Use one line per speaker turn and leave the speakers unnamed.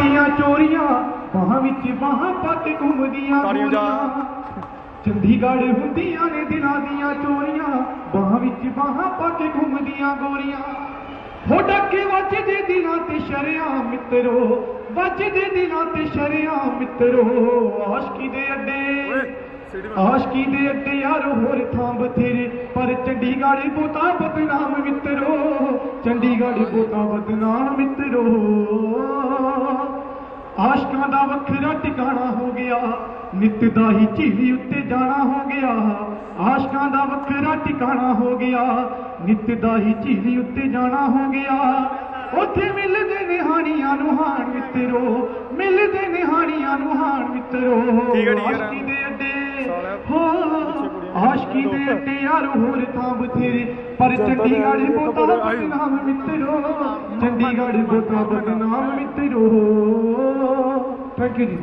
दियां चोरियां बाहां विच बाहां पा के घूमदियां चंडीगढ़ हुंदियां ने दिलां दियां चोरियां बाहां विच बाहां पा के घूमदियां गोरियां हो डके वजदे दिलां ते शरियां मित्रो वजदे दिलां ते शरियां मित्रो आशिकी दे अड्डे यार होर थां बथेरे पर चंडीगढ़ बहुता बदनाम मित्रो चंडीगढ़ बहुता बदनाम मित्रो आशकां दा वखरा ठिकाना हो गया नित दा ही झीली उत्ते जाना हो गया आशकां दा वखरा ठिकाना हो गया नित दा ही झीली उत्ते जाना हो गया उत्थे मिलदे निहानियां नूं हाण मित्रो मिलदे निहानियां नूं हाण मित्रो आशकी दे अड्डे हो आशकी दे अड्डे यार होर थां बथेरे पर चंडीगढ़ बहुता बदनाम मित्रो चंडीगढ़ बहुता बदनाम मित्रो थैंक यू जी।